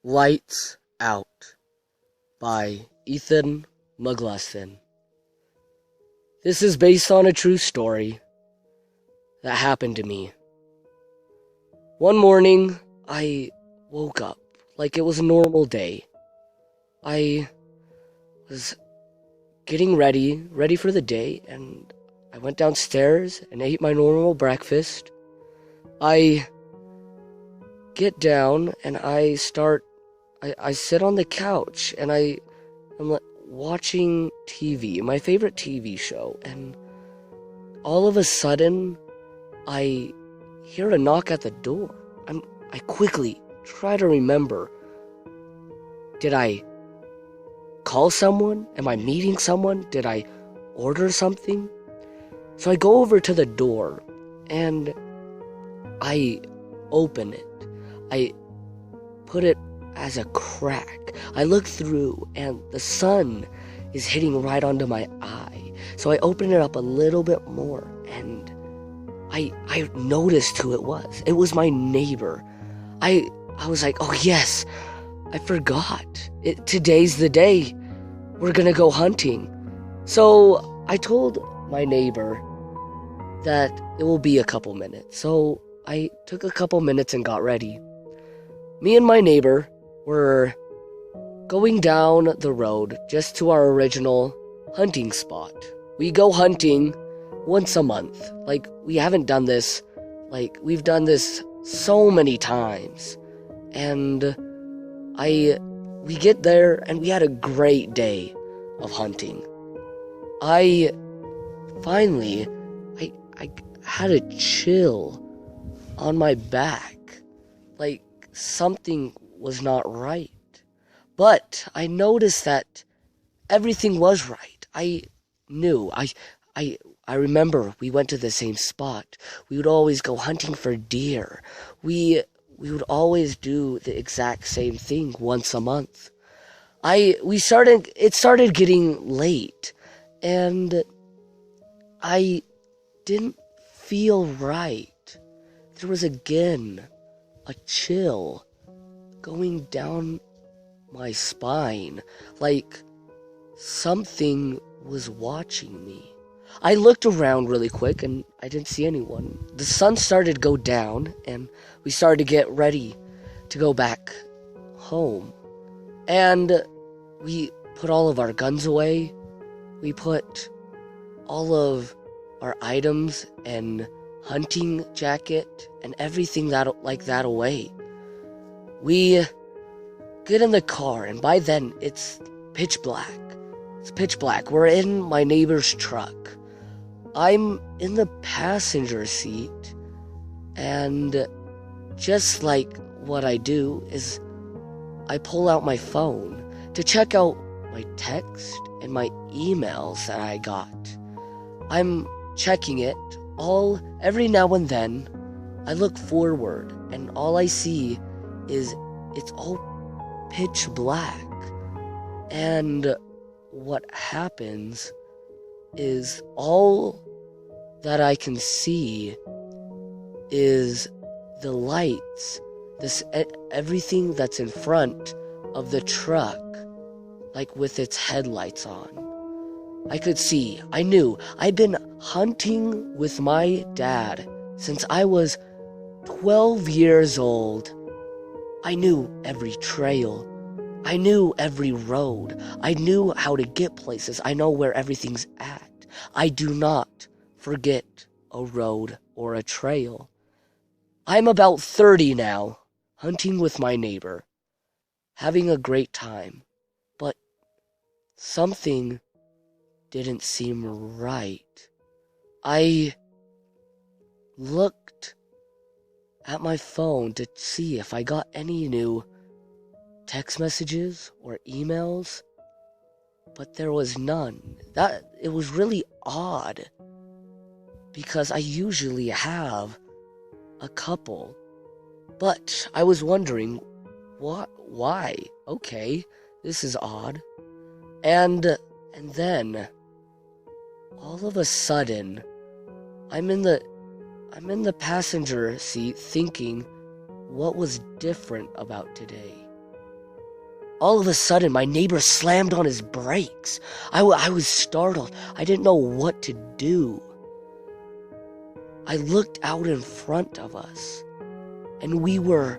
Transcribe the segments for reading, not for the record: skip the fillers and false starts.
Lights Out by Mugleston. This is based on a true story that happened to me. One morning, I woke up like it was a normal day. I was getting ready for the day, and I went downstairs and ate my normal breakfast. I get down and I sit on the couch and I'm watching TV, my favorite TV show, and all of a sudden I hear a knock at the door. I quickly try to remember, did I call someone? Am I meeting someone? Did I order something? So I go over to the door and I open it. I put it as a crack. I look through and the sun is hitting right onto my eye. So I open it up a little bit more and I noticed who it was. It was my neighbor. I was like, oh yes, I forgot. Today's the day. We're gonna go hunting. So I told my neighbor that it will be a couple minutes. So I took a couple minutes and got ready. Me and my neighbor were going down the road just to our original hunting spot. We go hunting once a month. We haven't done this, we've done this so many times. And we get there and we had a great day of hunting. I had a chill on my back. Something was not right. But I noticed that everything was right. I knew. I remember we went to the same spot. We would always go hunting for deer. We would always do the exact same thing once a month. It started getting late, and I didn't feel right. There was again a chill going down my spine, like something was watching me. I looked around really quick and I didn't see anyone. The sun started to go down and we started to get ready to go back home. And we put all of our guns away. We put all of our items and hunting jacket and everything like that away. We get in the car and by then it's pitch black. It's pitch black. We're in my neighbor's truck. I'm in the passenger seat, and just like what I do is I pull out my phone to check out my text and my emails that I got. I'm checking it every now and then. I look forward and all I see is it's all pitch black. And what happens is all that I can see is the lights, everything that's in front of the truck, with its headlights on. I knew I'd been hunting with my dad since I was 12 years old. I knew every trail. I knew every road. I knew how to get places. I know where everything's at. I do not forget a road or a trail. I'm about 30 now, hunting with my neighbor, having a great time. But something didn't seem right. I looked at my phone to see if I got any new text messages or emails, but there was none. It was really odd because I usually have a couple, but I was wondering why. Okay, this is odd. And then all of a sudden I'm in the passenger seat thinking what was different about today. All of a sudden, my neighbor slammed on his brakes. I was startled. I didn't know what to do. I looked out in front of us, and we were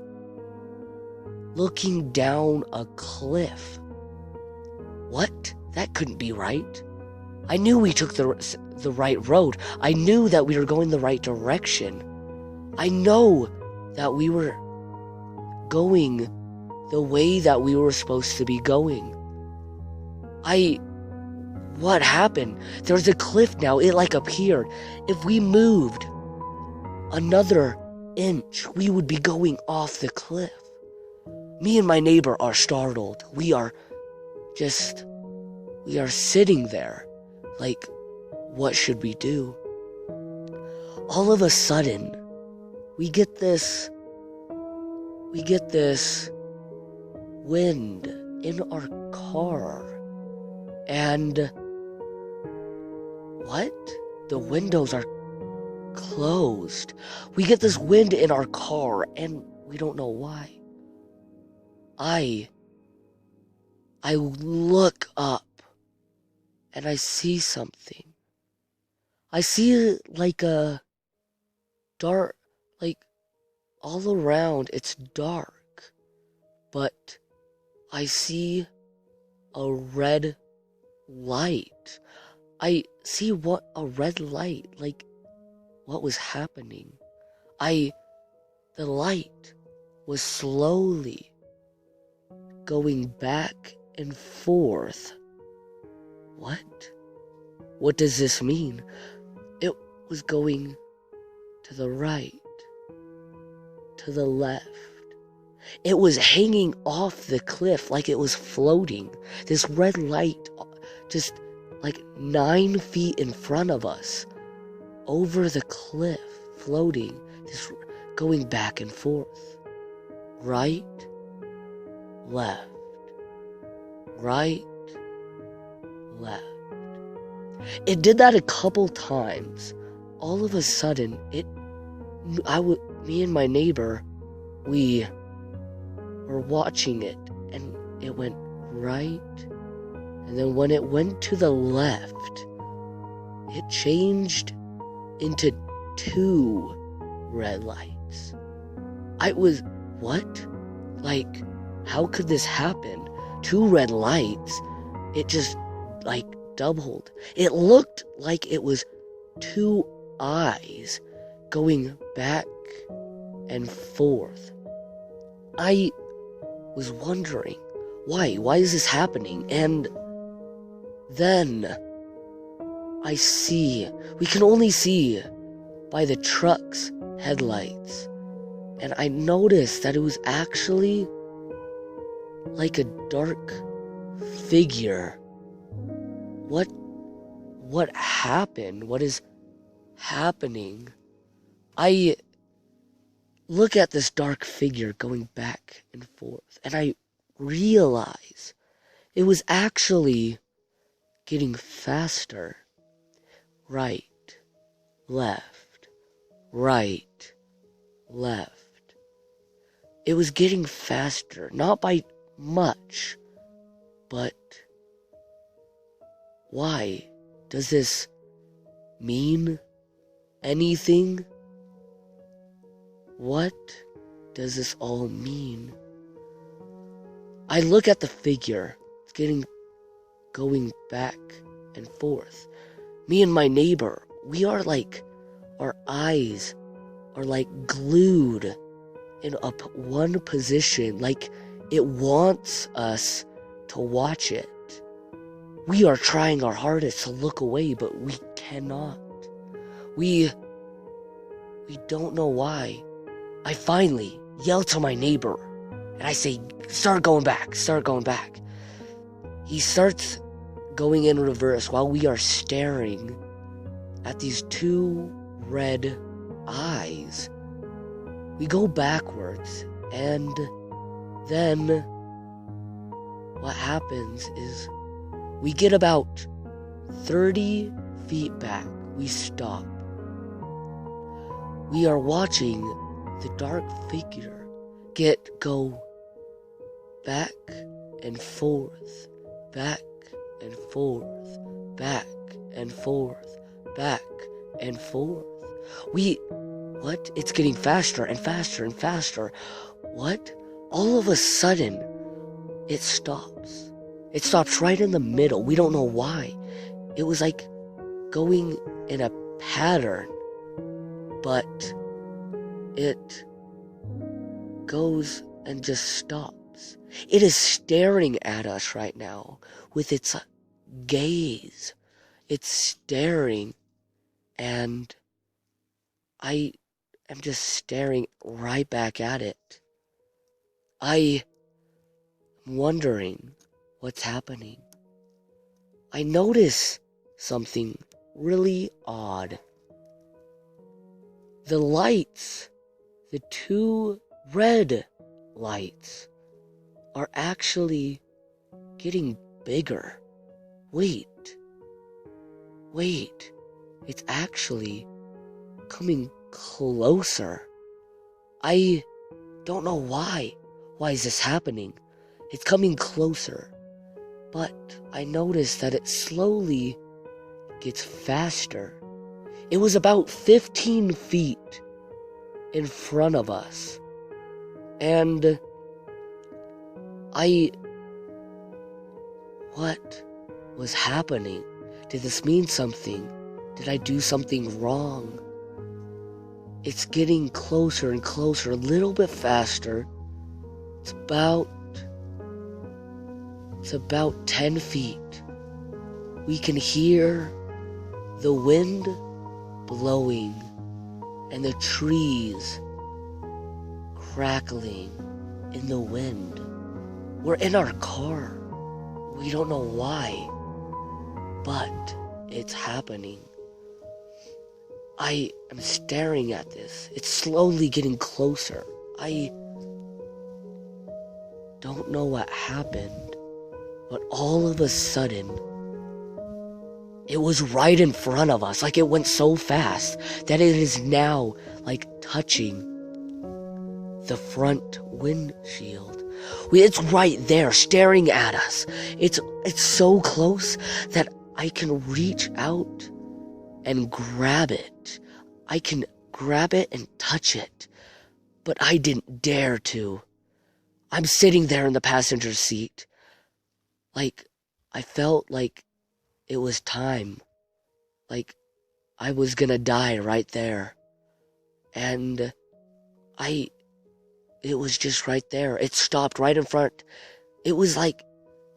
looking down a cliff. What? That couldn't be right. I knew we took the right road. I knew that we were going the right direction. I know that we were going the way that we were supposed to be going. What happened? There's a cliff now. It appeared. If we moved another inch, we would be going off the cliff. Me and my neighbor are startled. We are sitting there what should we do? All of a sudden, we get this wind in our car. And what? The windows are closed. We get this wind in our car and we don't know why. I look up and I see something. I see a dark, all around it's dark, but I see a red light. I see a red light, what was happening. The light was slowly going back and forth. What? What does this mean? It was going to the right, to the left. It was hanging off the cliff like it was floating. This red light just 9 feet in front of us, over the cliff, floating, this going back and forth. Right, left, right, left. It did that a couple times. All of a sudden, me and my neighbor, we were watching it, and it went right, and then when it went to the left, it changed into 2 red lights. What? How could this happen? 2 red lights? It just, doubled. It looked like it was 2 eyes going back and forth. I was wondering, why? Why is this happening? And then we can only see by the truck's headlights. And I noticed that it was actually a dark figure. What happened? What is happening? I look at this dark figure going back and forth, and I realize it was actually getting faster. Right, left, right, left. It was getting faster, not by much, but why? Does this mean anything? What does this all mean? I look at the figure. It's going back and forth. Me and my neighbor, we are our eyes are glued in one position. It wants us to watch it. We are trying our hardest to look away, but we cannot. We don't know why. I finally yell to my neighbor, and I say, start going back. He starts going in reverse while we are staring at these 2 red eyes. We go backwards, and then what happens is we get about 30 feet back. We stop. We are watching the dark figure go back and forth, back and forth, back and forth, back and forth. What? It's getting faster and faster and faster. What? All of a sudden, it stops. It stops right in the middle. We don't know why. It was like going in a pattern, but it goes and just stops. It is staring at us right now with its gaze. It's staring, and I am just staring right back at it. I am wondering what's happening. I notice something really odd. The lights, the two red lights, are actually getting bigger. Wait, it's actually coming closer. I don't know why. Why is this happening? It's coming closer. But I noticed that it slowly gets faster. It was about 15 feet in front of us. And what was happening? Did this mean something? Did I do something wrong? It's getting closer and closer, a little bit faster. It's about 10 feet. We can hear the wind blowing and the trees crackling in the wind. We're in our car. We don't know why, but it's happening. I am staring at this. It's slowly getting closer. I don't know what happened, but all of a sudden, it was right in front of us. Like, it went so fast that it is now like touching the front windshield. It's right there staring at us. It's so close that I can reach out and grab it. I can grab it and touch it, but I didn't dare to. I'm sitting there in the passenger seat. Like, I felt like it was time. Like, I was gonna die right there. And it was just right there. It stopped right in front. It was like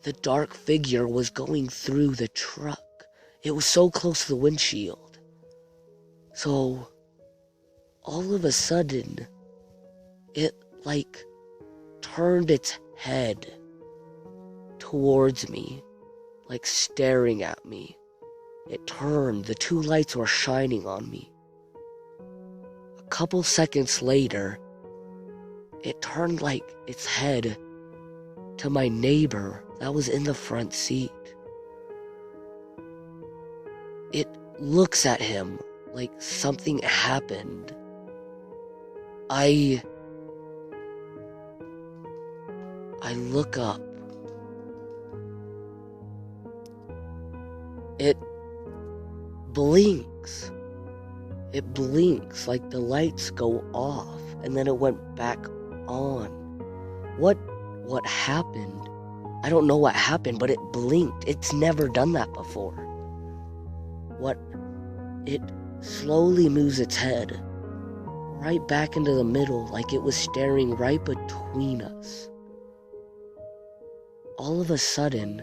the dark figure was going through the truck. It was so close to the windshield. So, all of a sudden, it like turned its head towards me, like staring at me. It turned, the two lights were shining on me. A couple seconds later, it turned like its head to my neighbor that was in the front seat. It looks at him like something happened. I look up. It blinks. It blinks like the lights go off, and then it went back on. What happened? I don't know what happened, but it blinked. It's never done that before. It slowly moves its head right back into the middle, like it was staring right between us. All of a sudden,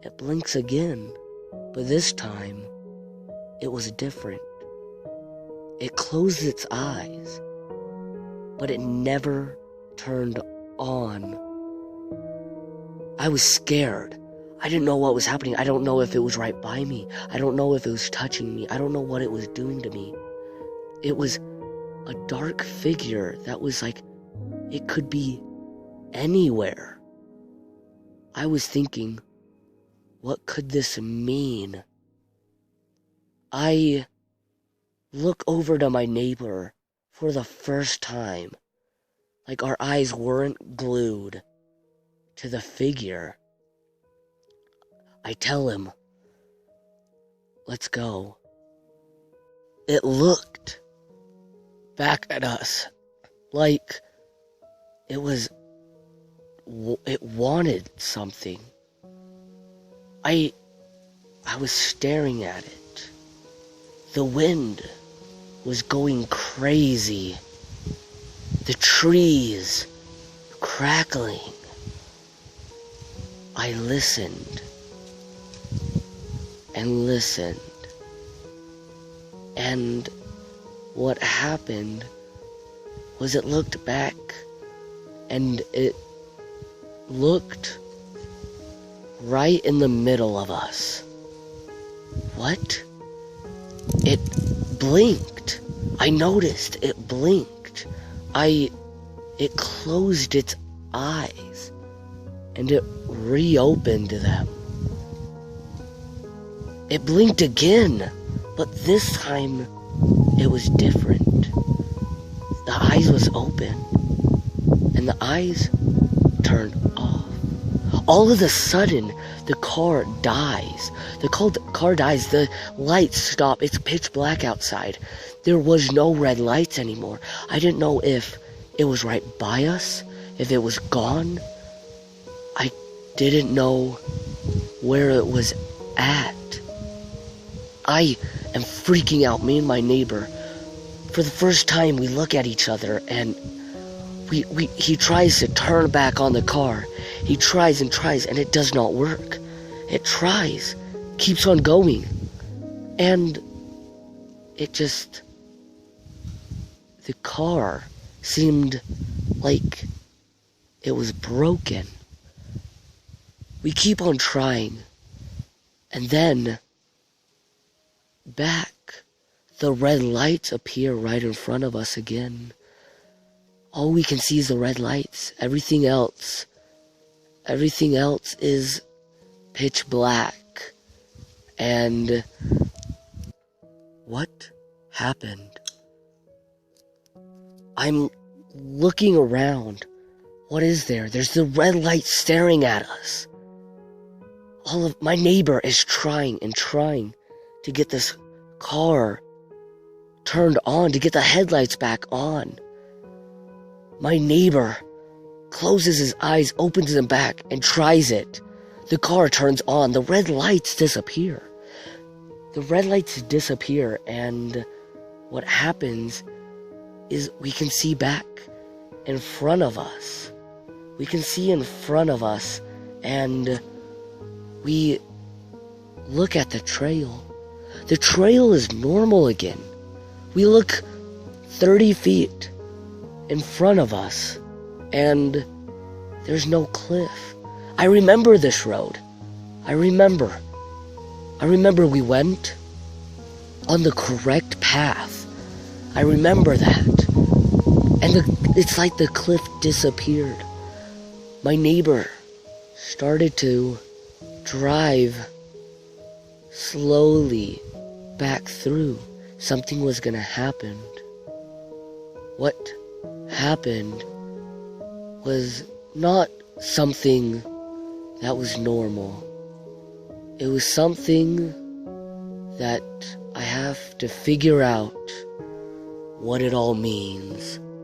it blinks again, but this time, it was different. It closed its eyes, but it never turned on. I was scared. I didn't know what was happening. I don't know if it was right by me. I don't know if it was touching me. I don't know what it was doing to me. It was a dark figure that was like, it could be anywhere. I was thinking, what could this mean? I look over to my neighbor for the first time. Like, our eyes weren't glued. to the figure. I tell him, let's go. It looked back at us like it wanted something. I was staring at it. The wind was going crazy. The trees crackling. I listened and listened. And what happened was it looked back and it looked right in the middle of us. What? It blinked. I noticed it blinked. It closed its eyes and it reopened them. It blinked again, but this time it was different. The eyes was open and the eyes turned off. All of a sudden, the car dies. The car dies. The lights stop. It's pitch black outside. There was no red lights anymore. I didn't know if it was right by us, if it was gone. I didn't know where it was at. I am freaking out. Me and my neighbor, for the first time, we look at each other and he tries to turn back on the car. He tries and tries, and it does not work. It tries, keeps on going, and the car seemed like it was broken. We keep on trying, and then back, the red lights appear right in front of us again. All we can see is the red lights. Everything else is pitch black. And what happened? I'm looking around. What is there? There's the red light staring at us. My neighbor is trying and trying to get this car turned on, to get the headlights back on. My neighbor closes his eyes, opens them back, and tries it. The car turns on. The red lights disappear. And what happens is we can see back in front of us. And we look at the trail. The trail is normal again. We look 30 feet in front of us, and there's no cliff. I remember this road. I remember we went on the correct path. I remember that. And it's like the cliff disappeared. My neighbor started to drive slowly back through. Something was gonna happen. What happened was not something that was normal. It was something that I have to figure out what it all means.